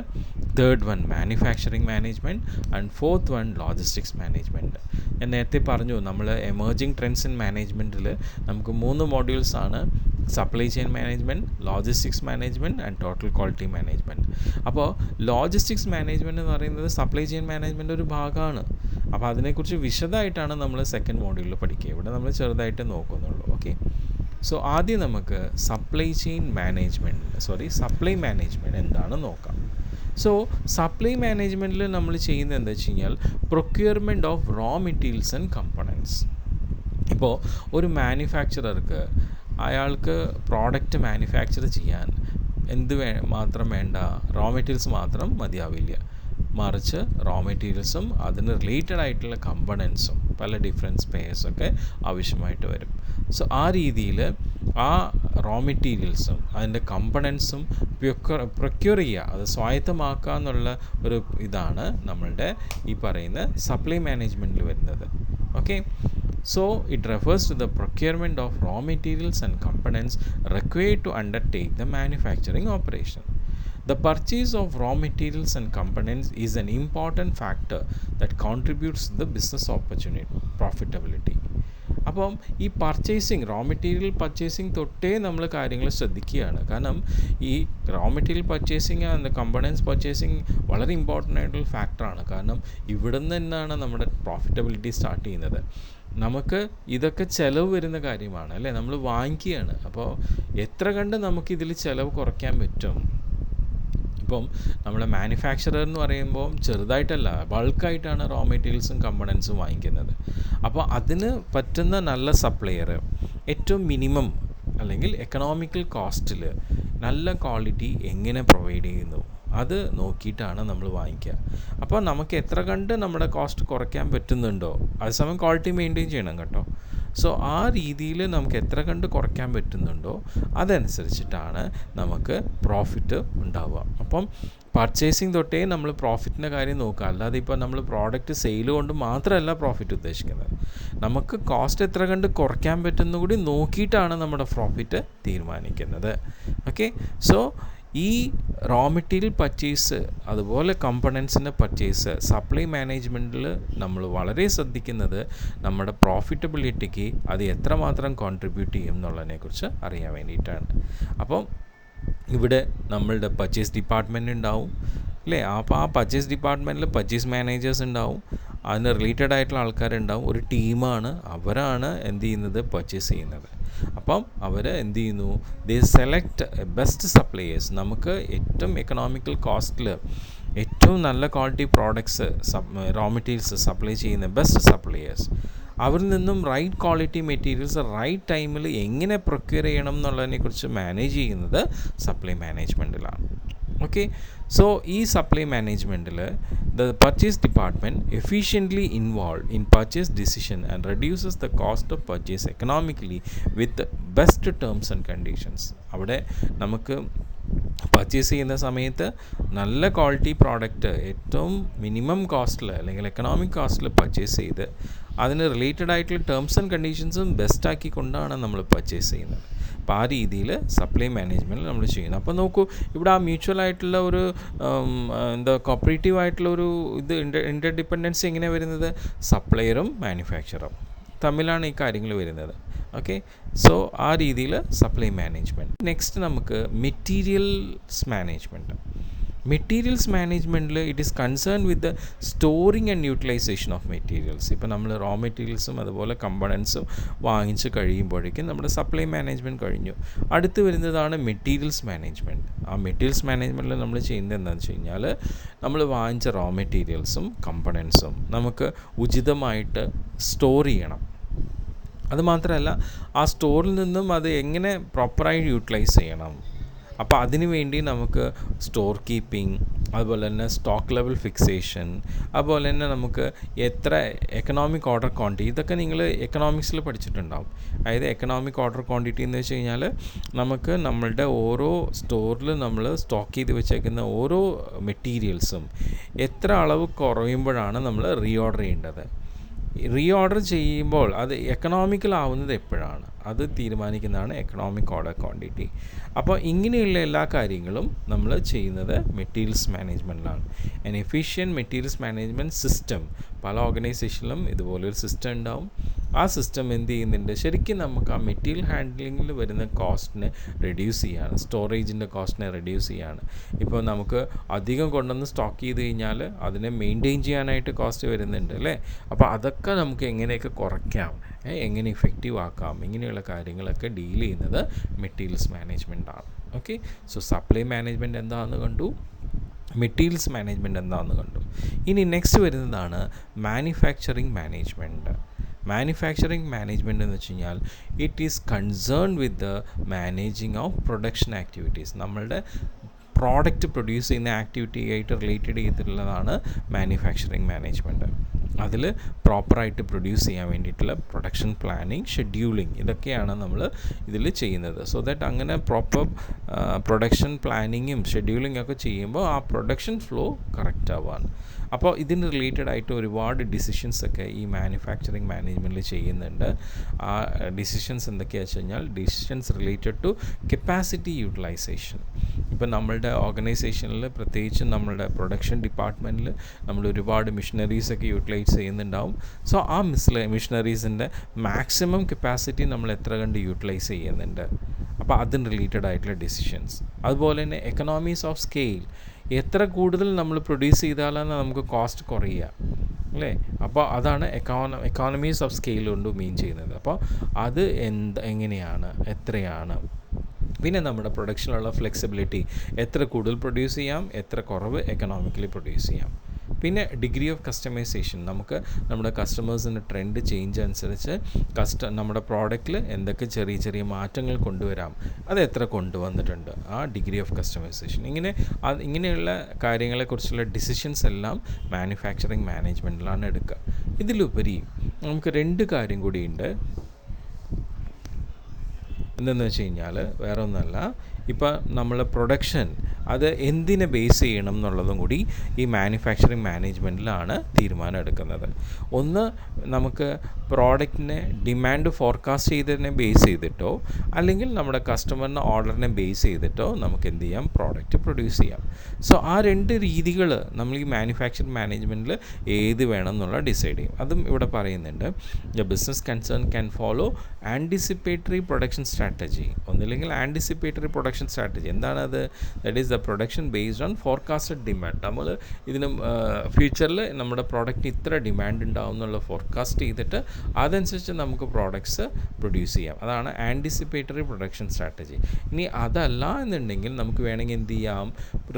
third one manufacturing management and fourth one logistics management. ഞാൻ നേരത്തെ പറഞ്ഞു, നമ്മൾ എമേർജിങ് ട്രെൻഡ്സ് ഇൻ മാനേജ്മെൻറ്റിൽ നമുക്ക് 3 മോഡ്യൂൾസ് ആണ്: supply chain management, logistics management and total quality management. അപ്പോൾ ലോജിസ്റ്റിക്സ് മാനേജ്മെൻറ്റ് എന്ന് പറയുന്നത് സപ്ലൈ ചെയിൻ മാനേജ്മെൻറ്റ് ഒരു ഭാഗമാണ്. അപ്പോൾ അതിനെക്കുറിച്ച് വിശദമായിട്ടാണ് നമ്മൾ സെക്കൻഡ് മോഡ്യൂളിൽ പഠിക്കുക. ഇവിടെ നമ്മൾ ചെറുതായിട്ട് നോക്കുന്നുള്ളൂ. ഓക്കെ, സോ ആദ്യം നമുക്ക് സപ്ലൈ മാനേജ്മെൻറ്റ് എന്താണ് നോക്കാം. സോ സപ്ലൈ മാനേജ്മെൻറ്റിൽ നമ്മൾ ചെയ്യുന്നത് എന്താ വെച്ച് കഴിഞ്ഞാൽ, procurement of raw materials and components. ഇപ്പോൾ ഒരു മാനുഫാക്ചറർക്ക് അയാൾക്ക് പ്രോഡക്റ്റ് മാനുഫാക്ചർ ചെയ്യാൻ മാത്രം വേണ്ട, റോ മെറ്റീരിയൽസ് മാത്രം മതിയാവില്ല. മറിച്ച് റോ മെറ്റീരിയൽസും അതിന് റിലേറ്റഡ് ആയിട്ടുള്ള കമ്പണൻസും പല ഡിഫറെൻറ്റ് സ്പെയർസൊക്കെ ആവശ്യമായിട്ട് വരും. സോ ആ രീതിയിൽ ആ റോ മെറ്റീരിയൽസും അതിൻ്റെ കമ്പണൻസും പ്രൊക്യൂർ ചെയ്യുക, അത് സ്വായത്തമാക്കുക എന്നുള്ള ഒരു ഇതാണ് നമ്മളുടെ ഈ പറയുന്ന സപ്ലൈ മാനേജ്മെൻറ്റിൽ വരുന്നത്. Okay, so it refers to the procurement of raw materials and components required to undertake the manufacturing operation. The purchase of raw materials and components is an important factor that contributes to the business profitability. അപ്പം ഈ raw material purchasing തൊട്ടേ നമ്മൾ കാര്യങ്ങൾ ശ്രദ്ധിക്കുകയാണ്. കാരണം ഈ raw material purchasing and components purchasing വളരെ important ആയിട്ടുള്ള ഫാക്ടറാണ്. കാരണം ഇവിടെ നിന്ന് തന്നെയാണ് നമ്മുടെ പ്രോഫിറ്റബിലിറ്റി സ്റ്റാർട്ട് ചെയ്യുന്നത്. നമുക്ക് ഇതൊക്കെ ചിലവ് വരുന്ന കാര്യമാണ് അല്ലേ, നമ്മൾ വാങ്ങിക്കുകയാണ്. അപ്പോൾ എത്ര കണ്ട് നമുക്കിതിൽ ചിലവ് കുറയ്ക്കാൻ പറ്റും. ഇപ്പം നമ്മുടെ മാനുഫാക്ചറർ എന്ന് പറയുമ്പോൾ ചെറുതായിട്ടല്ല, ബൾക്കായിട്ടാണ് റോ മെറ്റീരിയൽസും കമ്പണൻസും വാങ്ങിക്കുന്നത്. അപ്പോൾ അതിന് പറ്റുന്ന നല്ല സപ്ലയർ ഏറ്റവും മിനിമം അല്ലെങ്കിൽ എക്കണോമിക്കൽ കോസ്റ്റിൽ നല്ല ക്വാളിറ്റി എങ്ങനെ പ്രൊവൈഡ് ചെയ്യുന്നു അത് നോക്കിയിട്ടാണ് നമ്മൾ വാങ്ങിക്കുക. അപ്പോൾ നമുക്ക് എത്ര കണ്ട് നമ്മുടെ കോസ്റ്റ് കുറയ്ക്കാൻ പറ്റുന്നുണ്ടോ, അതേസമയം ക്വാളിറ്റി മെയിൻറ്റെയിൻ ചെയ്യണം കേട്ടോ. സോ ആ രീതിയിൽ നമുക്ക് എത്ര കണ്ട് കുറയ്ക്കാൻ പറ്റുന്നുണ്ടോ അതനുസരിച്ചിട്ടാണ് നമുക്ക് പ്രോഫിറ്റ് ഉണ്ടാവുക. അപ്പം പർച്ചേസിങ് തൊട്ടേ നമ്മൾ പ്രോഫിറ്റിൻ്റെ കാര്യം നോക്കുക. അല്ലാതെ ഇപ്പോൾ നമ്മൾ പ്രോഡക്റ്റ് സെയിൽ കൊണ്ട് മാത്രമല്ല പ്രോഫിറ്റ് ഉദ്ദേശിക്കുന്നത്. നമുക്ക് കോസ്റ്റ് എത്ര കണ്ട് കുറയ്ക്കാൻ പറ്റുന്ന കൂടി നോക്കിയിട്ടാണ് നമ്മുടെ പ്രോഫിറ്റ് തീരുമാനിക്കുന്നത്. ഓക്കെ, സോ ഈ റോ മെറ്റീരിയൽ പർച്ചേസ് അതുപോലെ കമ്പണൻസിൻ്റെ പർച്ചേസ് സപ്ലൈ മാനേജ്മെൻറ്റിൽ നമ്മൾ വളരെ ശ്രദ്ധിക്കുന്നത് നമ്മുടെ പ്രോഫിറ്റബിലിറ്റിക്ക് അത് എത്രമാത്രം കോൺട്രിബ്യൂട്ട് ചെയ്യും എന്നുള്ളതിനെക്കുറിച്ച് അറിയാൻ വേണ്ടിയിട്ടാണ്. അപ്പം ഇവിടെ നമ്മളുടെ പർച്ചേസ് ഡിപ്പാർട്ട്മെൻറ്റ് ഉണ്ടാവും അല്ലേ. അപ്പോൾ ആ പർച്ചേസ് ഡിപ്പാർട്ട്മെൻറ്റിൽ പർച്ചേസ് മാനേജേഴ്സ് ഉണ്ടാവും, അതിന് റിലേറ്റഡ് ആയിട്ടുള്ള ആൾക്കാരുണ്ടാവും. ഒരു ടീമാണ്, അവരാണ് എന്ത് ചെയ്യുന്നത്, പർച്ചേസ് ചെയ്യുന്നത്. അപ്പം അവർ എന്ത് ചെയ്യുന്നു, ദേ സെലക്ട് ബെസ്റ്റ് സപ്ലയേഴ്സ്. നമുക്ക് ഏറ്റവും എക്കണോമിക്കൽ കോസ്റ്റിൽ ഏറ്റവും നല്ല quality products raw materials supply ചെയ്യുന്ന ബെസ്റ്റ് സപ്ലയേഴ്സ്, അവരിൽ നിന്നും റൈറ്റ് ക്വാളിറ്റി മെറ്റീരിയൽസ് റൈറ്റ് ടൈമിൽ എങ്ങനെ പ്രൊക്യൂർ ചെയ്യണം എന്നുള്ളതിനെക്കുറിച്ച് മാനേജ് ചെയ്യുന്നത് സപ്ലൈ മാനേജ്മെൻറ്റിലാണ്. ഓക്കെ. സോ ഈ സപ്ലൈ മാനേജ്മെൻറ്റിൽ the purchase department efficiently involve in purchase decision and reduces the cost of purchase economically with best terms and conditions. അവിടെ നമുക്ക് പർച്ചേസ് ചെയ്യുന്ന സമയത്ത് നല്ല ക്വാളിറ്റി പ്രോഡക്റ്റ് ഏറ്റവും മിനിമം കോസ്റ്റിൽ അല്ലെങ്കിൽ എക്കണോമിക് കോസ്റ്റിൽ പർച്ചേസ് ചെയ്ത് അതിന് റിലേറ്റഡ് ആയിട്ടുള്ള ടേംസ് ആൻഡ് കണ്ടീഷൻസും ബെസ്റ്റ് കൊണ്ടാണ് നമ്മൾ പർച്ചേസ് ചെയ്യുന്നത്. അപ്പോൾ ആ രീതിയിൽ സപ്ലൈ മാനേജ്മെൻറ്റ് നമ്മൾ ചെയ്യുന്നത്. അപ്പോൾ നോക്കൂ, ഇവിടെ ആ മ്യൂച്വൽ ആയിട്ടുള്ള ഒരു കോപ്പറേറ്റീവ് ആയിട്ടുള്ള ഒരു ഇൻ്റർ ഡിപ്പെൻഡൻസി എങ്ങനെയാണ് വരുന്നത്? സപ്ലയറും മാനുഫാക്ചറും തമ്മിലാണ് ഈ കാര്യങ്ങൾ വരുന്നത്. ഓക്കെ. സോ ആ രീതിയിൽ സപ്ലൈ മാനേജ്മെൻറ്റ്. നെക്സ്റ്റ് നമുക്ക് മെറ്റീരിയൽസ് മാനേജ്മെൻറ്റ്. മെറ്റീരിയൽസ് മാനേജ്മെൻറ്റിൽ it is concern with the storing and utilization of materials. ഇപ്പോൾ നമ്മൾ റോ മെറ്റീരിയൽസും അതുപോലെ കമ്പണൻസും വാങ്ങിച്ച് കഴിയുമ്പോഴേക്കും നമ്മുടെ സപ്ലൈ മാനേജ്മെൻറ്റ് കഴിഞ്ഞു. അടുത്ത് വരുന്നതാണ് മെറ്റീരിയൽസ് മാനേജ്മെൻറ്റ്. ആ മെറ്റീരിയൽസ് മാനേജ്മെൻറ്റിൽ നമ്മൾ ചെയ്യുന്നത് എന്താണെന്ന് വെച്ച് കഴിഞ്ഞാൽ, നമ്മൾ വാങ്ങിച്ച റോ മെറ്റീരിയൽസും കമ്പണൻസും നമുക്ക് ഉചിതമായിട്ട് സ്റ്റോർ ചെയ്യണം. അതുമാത്രമല്ല, ആ സ്റ്റോറിൽ നിന്നും അത് എങ്ങനെ പ്രോപ്പറായി യൂട്ടിലൈസ് ചെയ്യണം. അപ്പോൾ അതിനു വേണ്ടി നമുക്ക് സ്റ്റോർ കീപ്പിംഗ്, അതുപോലെ തന്നെ സ്റ്റോക്ക് ലെവൽ ഫിക്സേഷൻ, അതുപോലെ തന്നെ നമുക്ക് എത്ര എക്കണോമിക് ഓർഡർ ക്വാണ്ടിറ്റി, ഇതൊക്കെ നിങ്ങൾ എക്കണോമിക്സിൽ പഠിച്ചിട്ടുണ്ടാവും. അതായത് എക്കണോമിക് ഓർഡർ ക്വാണ്ടിറ്റി എന്ന് വെച്ച് കഴിഞ്ഞാൽ നമുക്ക് നമ്മളുടെ ഓരോ സ്റ്റോറിൽ നമ്മൾ സ്റ്റോക്ക് ചെയ്ത് വെച്ചേക്കുന്ന ഓരോ മെറ്റീരിയൽസും എത്ര അളവ് കുറയുമ്പോഴാണ് നമ്മൾ റീഓർഡർ ചെയ്യേണ്ടത്. റീഓർഡർ ചെയ്യുമ്പോൾ അത് എക്കണോമിക്കൽ ആവുന്നത് എപ്പോഴാണ്, അത് തീരുമാനിക്കുന്നതാണ് എക്കണോമിക് ഓർഡർ ക്വാണ്ടിറ്റി. അപ്പോൾ ഇങ്ങനെയുള്ള എല്ലാ കാര്യങ്ങളും നമ്മൾ ചെയ്യുന്നത് മെറ്റീരിയൽസ് മാനേജ്മെൻറ്റിലാണ്. An efficient materials management system, പല ഓർഗനൈസേഷനിലും ഇതുപോലൊരു സിസ്റ്റം ഉണ്ടാവും. ആ സിസ്റ്റം എന്ത് ചെയ്യുന്നുണ്ട്, ശരിക്കും നമുക്ക് ആ മെറ്റീരിയൽ ഹാൻഡ്ലിങ്ങിൽ വരുന്ന കോസ്റ്റിനെ റെഡ്യൂസ് ചെയ്യാണ്, സ്റ്റോറേജിൻ്റെ കോസ്റ്റിനെ റെഡ്യൂസ് ചെയ്യാണ്. ഇപ്പോൾ നമുക്ക് അധികം കൊണ്ടുവന്ന് സ്റ്റോക്ക് ചെയ്ത് കഴിഞ്ഞാൽ അതിനെ മെയിൻറ്റെയിൻ ചെയ്യാനായിട്ട് കോസ്റ്റ് വരുന്നുണ്ട് അല്ലേ. അപ്പോൾ അതൊക്കെ നമുക്ക് എങ്ങനെയൊക്കെ കുറയ്ക്കാം, എങ്ങനെ ഇഫക്റ്റീവ് ആക്കാം, ഇങ്ങനെയുള്ള കാര്യങ്ങളൊക്കെ ഡീൽ ചെയ്യുന്നത് മെറ്റീരിയൽസ് മാനേജ്മെൻറ്റാണ്. ഓക്കെ. സോ സപ്ലൈ മാനേജ്മെൻറ്റ് എന്താണെന്ന് കണ്ടു, മെറ്റീരിയൽസ് മാനേജ്മെൻറ്റ് എന്താണെന്ന് കണ്ടു. ഇനി നെക്സ്റ്റ് വരുന്നതാണ് മാനുഫാക്ചറിങ് മാനേജ്മെൻറ്റ്. മാനുഫാക്ചറിങ് മാനേജ്മെൻറ്റ് എന്ന് വെച്ച് കഴിഞ്ഞാൽ it is concern with the managing of production activities. നമ്മളുടെ പ്രോഡക്റ്റ് പ്രൊഡ്യൂസ് ചെയ്യുന്ന ആക്ടിവിറ്റി ആയിട്ട് റിലേറ്റഡ് ചെയ്തിട്ടുള്ളതാണ് മാനുഫാക്ചറിങ് മാനേജ്മെൻറ്റ്. അതിൽ പ്രോപ്പറായിട്ട് പ്രൊഡ്യൂസ് ചെയ്യാൻ വേണ്ടിയിട്ടുള്ള പ്രൊഡക്ഷൻ പ്ലാനിങ്, ഷെഡ്യൂളിങ്, ഇതൊക്കെയാണ് നമ്മൾ ഇതിൽ ചെയ്യുന്നത്. സോ ദാറ്റ് അങ്ങനെ പ്രോപ്പർ പ്രൊഡക്ഷൻ പ്ലാനിങ്ങും ഷെഡ്യൂളിംഗ് ഒക്കെ ചെയ്യുമ്പോൾ ആ പ്രൊഡക്ഷൻ ഫ്ലോ കറക്റ്റ് ആവാണ്. അപ്പോൾ ഇതിന് റിലേറ്റഡ് ആയിട്ട് ഒരുപാട് ഡിസിഷൻസൊക്കെ ഈ മാനുഫാക്ചറിങ് മാനേജ്മെൻറ്റിൽ ചെയ്യുന്നുണ്ട്. ആ ഡിസിഷൻസ് എന്തൊക്കെയാണെന്ന് വെച്ച് കഴിഞ്ഞാൽ decisions related to capacity utilisation. ഇപ്പം നമ്മളുടെ ഓർഗനൈസേഷനിൽ, പ്രത്യേകിച്ചും നമ്മളുടെ പ്രൊഡക്ഷൻ ഡിപ്പാർട്ട്മെൻറ്റിൽ നമ്മൾ ഒരുപാട് മിഷനറീസൊക്കെ യൂട്ടിലൈസ് ചെയ്യുന്നുണ്ടാവും. സോ ആ മിഷനറീസിൻ്റെ മാക്സിമം കപ്പാസിറ്റി നമ്മൾ എത്ര കണ്ട് യൂട്ടിലൈസ് ചെയ്യുന്നുണ്ട്, അപ്പോൾ അതിന് റിലേറ്റഡ് ആയിട്ടുള്ള ഡിസിഷൻസ്. അതുപോലെ തന്നെ എക്കണോമീസ് ഓഫ് സ്കെയിൽ, എത്ര കൂടുതൽ നമ്മൾ പ്രൊഡ്യൂസ് ചെയ്താലാണ് നമുക്ക് കോസ്റ്റ് കുറയുക അല്ലേ. അപ്പോൾ അതാണ് എക്കോണമീസ് ഓഫ് സ്കെയിൽ കൊണ്ട് മീൻ ചെയ്യുന്നത്. അപ്പോൾ അത് എങ്ങനെയാണ്, എത്രയാണ്. പിന്നെ നമ്മുടെ പ്രൊഡക്ഷനിലുള്ള ഫ്ലെക്സിബിലിറ്റി, എത്ര കൂടുതൽ പ്രൊഡ്യൂസ് ചെയ്യാം, എത്ര കുറവ് എക്കണോമിക്കലി പ്രൊഡ്യൂസ് ചെയ്യാം. പിന്നെ ഡിഗ്രി ഓഫ് കസ്റ്റമൈസേഷൻ, നമുക്ക് നമ്മുടെ കസ്റ്റമേഴ്സിൻ്റെ ട്രെൻഡ് ചേഞ്ച് അനുസരിച്ച് നമ്മുടെ പ്രോഡക്റ്റിൽ എന്തൊക്കെ ചെറിയ ചെറിയ മാറ്റങ്ങൾ കൊണ്ടുവരാം, അത് എത്ര കൊണ്ടുവന്നിട്ടുണ്ട്, ആ ഡിഗ്രി ഓഫ് കസ്റ്റമൈസേഷൻ. ഇങ്ങനെയുള്ള കാര്യങ്ങളെക്കുറിച്ചുള്ള ഡിസിഷൻസ് എല്ലാം മാനുഫാക്ചറിങ് മാനേജ്മെൻറ്റിലാണ് എടുക്കുക. ഇതിലുപരി നമുക്ക് രണ്ട് കാര്യം കൂടിയുണ്ട്. എന്തെന്ന് വെച്ച് കഴിഞ്ഞാൽ വേറെ ഒന്നുമല്ല, ഇപ്പോൾ നമ്മൾ പ്രൊഡക്ഷൻ അത് എന്തിനെ ബേസ് ചെയ്യണം എന്നുള്ളതും കൂടി ഈ മാനുഫാക്ചറിങ് മാനേജ്മെൻറ്റിലാണ് തീരുമാനം എടുക്കുന്നത്. ഒന്ന്, നമുക്ക് പ്രോഡക്റ്റിനെ ഡിമാൻഡ് ഫോർകാസ്റ്റ് ചെയ്തതിനെ ബേസ് ചെയ്തിട്ടോ അല്ലെങ്കിൽ നമ്മുടെ കസ്റ്റമറിൻ്റെ ഓർഡറിനെ ബേസ് ചെയ്തിട്ടോ നമുക്ക് എന്ത് ചെയ്യാം, പ്രോഡക്റ്റ് പ്രൊഡ്യൂസ് ചെയ്യാം. സോ ആ രണ്ട് രീതികൾ നമ്മൾ ഈ മാനുഫാക്ചറിങ് മാനേജ്മെൻറ്റിൽ ഏത് വേണം എന്നുള്ള ഡിസൈഡ് ചെയ്യും. അതും ഇവിടെ പറയുന്നുണ്ട്. The business concern can follow anticipatory production strategy, ഒന്നില്ലെങ്കിൽ ആൻറ്റിസിപ്പേറ്ററി പ്രൊഡക്ഷൻ സ്ട്രാറ്റജി. എന്താണത്? That is the production based on forecasted demand. നമ്മൾ ഇതിന് ഫ്യൂച്ചറിൽ നമ്മുടെ പ്രോഡക്റ്റ് ഇത്ര ഡിമാൻഡ് ഉണ്ടാവും എന്നുള്ള ഫോർകാസ്റ്റ് ചെയ്തിട്ട് അതനുസരിച്ച് നമുക്ക് പ്രോഡക്ട്സ് പ്രൊഡ്യൂസ് ചെയ്യാം. അതാണ് ആൻറ്റിസിപ്പേറ്ററി പ്രൊഡക്ഷൻ സ്ട്രാറ്റജി. ഇനി അതല്ല എന്നുണ്ടെങ്കിൽ നമുക്ക് വേണമെങ്കിൽ എന്ത് ചെയ്യാം,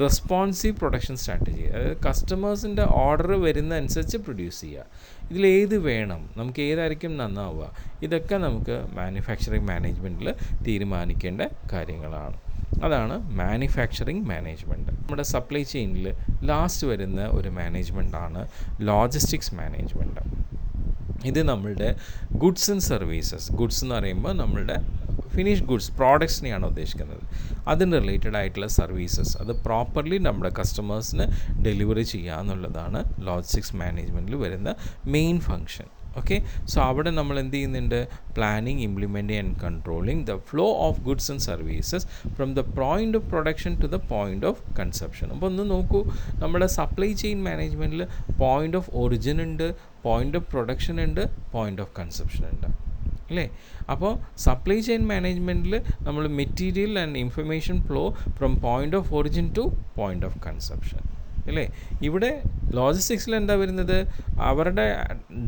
റെസ്പോൺസീവ് പ്രൊഡക്ഷൻ സ്ട്രാറ്റജി, അതായത് കസ്റ്റമേഴ്സിൻ്റെ ഓർഡർ വരുന്ന അനുസരിച്ച് പ്രൊഡ്യൂസ് ചെയ്യുക. ഇതിലേത് വേണം, നമുക്ക് ഏതായിരിക്കും നന്നാവുക, ഇതൊക്കെ നമുക്ക് മാനുഫാക്ചറിങ് മാനേജ്മെൻറ്റിൽ തീരുമാനിക്കേണ്ട കാര്യങ്ങളാണ്. അതാണ് മാനുഫാക്ചറിങ് മാനേജ്മെൻറ്റ്. നമ്മുടെ സപ്ലൈ ചെയിനിൽ ലാസ്റ്റ് വരുന്ന ഒരു മാനേജ്മെൻറ്റാണ് ലോജിസ്റ്റിക്സ് മാനേജ്മെൻറ്റ്. ഇത് നമ്മളുടെ ഗുഡ്സ് ആൻഡ് സർവീസസ്, ഗുഡ്സ് എന്ന് പറയുമ്പോൾ നമ്മളുടെ ഫിനിഷ് ഗുഡ്സ് പ്രോഡക്ട്സിനെയാണ് ഉദ്ദേശിക്കുന്നത്. അതിന് റിലേറ്റഡ് ആയിട്ടുള്ള സർവീസസ് അത് പ്രോപ്പർലി നമ്മുടെ കസ്റ്റമേഴ്സിന് ഡെലിവറി ചെയ്യുക എന്നുള്ളതാണ് ലോജിസ്റ്റിക്സ് മാനേജ്മെൻറ്റിൽ വരുന്ന മെയിൻ ഫങ്ഷൻ. ഓക്കെ, സോ അവിടെ നമ്മൾ എന്ത് ചെയ്യുന്നുണ്ട്? Planning, implementing and controlling the flow of goods and services from the point of production to the point of consumption. അപ്പോൾ ഒന്ന് നോക്കൂ, നമ്മുടെ സപ്ലൈ ചെയിൻ മാനേജ്മെൻറ്റിൽ പോയിൻ്റ് ഓഫ് ഒറിജിൻ ഉണ്ട്, പോയിൻ്റ് ഓഫ് പ്രൊഡക്ഷൻ ഉണ്ട്, പോയിൻ്റ് ഓഫ് കൺസപ്ഷൻ ഉണ്ട്, അല്ലേ? അപ്പോൾ സപ്ലൈ ചെയിൻ മാനേജ്മെൻറ്റിൽ നമ്മൾ material and information flow from point of origin to point of consumption, അല്ലേ? ഇവിടെ ലോജിസ്റ്റിക്സിൽ എന്താ വരുന്നത്? അവരുടെ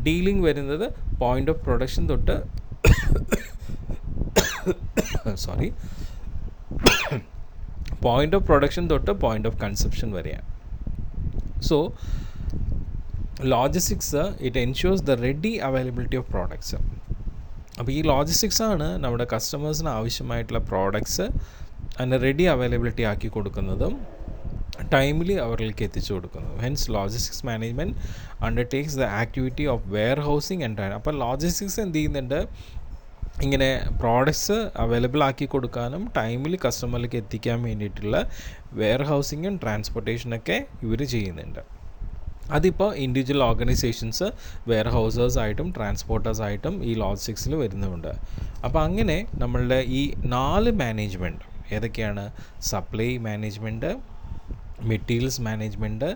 ഡീലിംഗ് വരുന്നത് പോയിൻ്റ് ഓഫ് പ്രൊഡക്ഷൻ തൊട്ട് പോയിൻ്റ് ഓഫ് പ്രൊഡക്ഷൻ തൊട്ട് പോയിൻ്റ് ഓഫ് കൺസപ്ഷൻ വരെയാണ്. So logistics it ensures the ready availability of products. അപ്പോൾ ഈ ലോജിസ്റ്റിക്സാണ് നമ്മുടെ കസ്റ്റമേഴ്സിന് ആവശ്യമായിട്ടുള്ള പ്രോഡക്ട്സ് അതിന് റെഡി അവൈലബിലിറ്റി ആക്കി കൊടുക്കുന്നതും ടൈമിലി അവരിലേക്ക് എത്തിച്ചു കൊടുക്കുന്നത്. Hence logistics management undertakes the activity of warehousing and അപ്പോൾ ലോജിസ്റ്റിക്സ് എന്ത് ചെയ്യുന്നുണ്ട്? ഇങ്ങനെ പ്രോഡക്ട്സ് അവൈലബിൾ ആക്കി കൊടുക്കാനും ടൈമിൽ കസ്റ്റമറിലേക്ക് എത്തിക്കാൻ വേണ്ടിയിട്ടുള്ള വെയർ ഹൗസിങ്ങും ട്രാൻസ്പോർട്ടേഷനൊക്കെ ഇവർ ചെയ്യുന്നുണ്ട്. അതിപ്പോൾ ഇൻഡിവിജ്വൽ ഓർഗനൈസേഷൻസ് വെയർ ഹൗസേഴ്സായിട്ടും ട്രാൻസ്പോർട്ടേഴ്സായിട്ടും ഈ ലോജിസ്റ്റിക്സിൽ വരുന്നുണ്ട്. അപ്പോൾ അങ്ങനെ നമ്മളുടെ ഈ 4 മാനേജ്മെൻറ്റ് ഏതൊക്കെയാണ്? Supply management, materials management,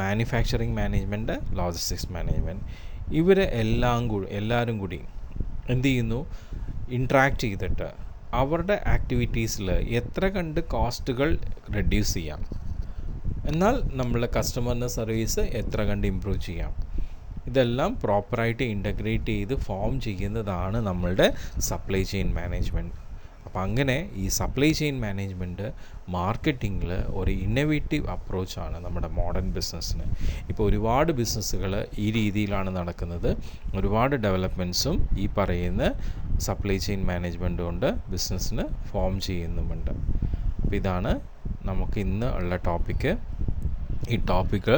manufacturing management, logistics management. ഇവർ എല്ലാവരും കൂടി എന്ത് ചെയ്യുന്നു? ഇൻട്രാക്ട് ചെയ്തിട്ട് അവരുടെ ആക്ടിവിറ്റീസിൽ എത്ര കണ്ട് കോസ്റ്റുകൾ റെഡ്യൂസ് ചെയ്യാം, എന്നാൽ നമ്മളെ കസ്റ്റമറിൻ്റെ സർവീസ് എത്ര കണ്ട് ഇമ്പ്രൂവ് ചെയ്യാം, ഇതെല്ലാം പ്രോപ്പറായിട്ട് ഇൻ്റഗ്രേറ്റ് ചെയ്ത് ഫോം ചെയ്യുന്നതാണ് നമ്മളുടെ സപ്ലൈ ചെയിൻ മാനേജ്മെൻറ്റ്. അപ്പോൾ അങ്ങനെ ഈ സപ്ലൈ ചെയിൻ മാനേജ്മെൻറ്റ് മാർക്കറ്റിങ്ങിൽ ഒരു ഇന്നോവേറ്റീവ് അപ്രോച്ചാണ് നമ്മുടെ മോഡേൺ ബിസിനസ്സിന്. ഇപ്പോൾ ഒരുപാട് ബിസിനസ്സുകൾ ഈ രീതിയിലാണ് നടക്കുന്നത്. ഒരുപാട് ഡെവലപ്മെൻറ്റ്സും ഈ പറയുന്ന സപ്ലൈ ചെയിൻ മാനേജ്മെൻറ്റ് കൊണ്ട് ബിസിനസ്സിന് ഫോം ചെയ്യുന്നുമുണ്ട്. അപ്പോൾ ഇതാണ് നമുക്ക് ഇന്ന് ഉള്ള ടോപ്പിക്ക്. ഈ ടോപ്പിക്ക്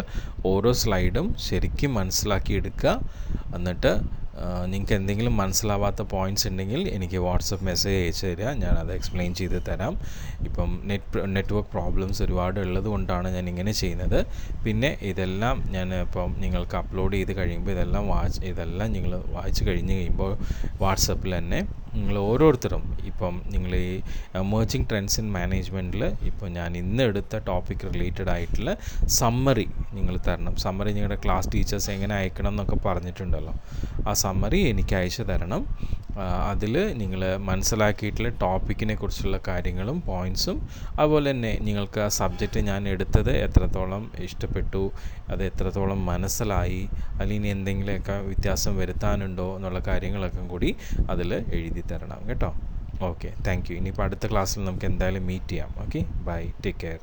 ഓരോ സ്ലൈഡും ശരിക്കും മനസ്സിലാക്കിയെടുക്കുക. എന്നിട്ട് നിങ്ങൾക്ക് എന്തെങ്കിലും മനസ്സിലാവാത്ത പോയിൻറ്റ്സ് ഉണ്ടെങ്കിൽ എനിക്ക് വാട്സപ്പ് മെസ്സേജ് അയച്ചു തരിക, ഞാനത് എക്സ്പ്ലെയിൻ ചെയ്ത് തരാം. ഇപ്പം നെറ്റ്വർക്ക് പ്രോബ്ലംസ് ഒരുപാട് ഉള്ളത് കൊണ്ടാണ് ഞാൻ ഇങ്ങനെ ചെയ്യുന്നത്. പിന്നെ ഇതെല്ലാം ഞാൻ ഇപ്പം നിങ്ങൾക്ക് അപ്ലോഡ് ചെയ്ത് കഴിയുമ്പോൾ ഇതെല്ലാം നിങ്ങൾ വായിച്ച് കഴിയുമ്പോൾ വാട്സപ്പിൽ തന്നെ നിങ്ങൾ ഓരോരുത്തരും ഇപ്പം നിങ്ങൾ ഈ എമേർജിങ് ട്രെൻഡ്സ് ഇൻ മാനേജ്മെൻറ്റിൽ ഇപ്പോൾ ഞാൻ ഇന്ന് എടുത്ത ടോപ്പിക് റിലേറ്റഡ് ആയിട്ടുള്ള സമ്മറി നിങ്ങൾ തരണം. സമ്മറി നിങ്ങളുടെ ക്ലാസ് ടീച്ചേഴ്സ് എങ്ങനെ അയക്കണം എന്നൊക്കെ പറഞ്ഞിട്ടുണ്ടല്ലോ, ആ സമ്മറി എനിക്ക് അയച്ചു തരണം. അതിൽ നിങ്ങൾ മനസ്സിലാക്കിയിട്ടുള്ള ടോപ്പിക്കിനെ കുറിച്ചുള്ള കാര്യങ്ങളും പോയിൻറ്റ്സും അതുപോലെ തന്നെ നിങ്ങൾക്ക് ആ സബ്ജക്റ്റ് ഞാൻ എടുത്തത് എത്രത്തോളം ഇഷ്ടപ്പെട്ടു, അത് എത്രത്തോളം മനസ്സിലായി, അല്ലെങ്കിൽ എന്തെങ്കിലുമൊക്കെ വ്യത്യാസം വരുത്താനുണ്ടോ എന്നുള്ള കാര്യങ്ങളൊക്കെ കൂടി അതിൽ എഴുതി തരണം കേട്ടോ. Okay, thank you. ഇനിയിപ്പോൾ അടുത്ത ക്ലാസ്സിൽ നമുക്ക് എന്തായാലും മീറ്റ് ചെയ്യാം. Okay, bye, take care.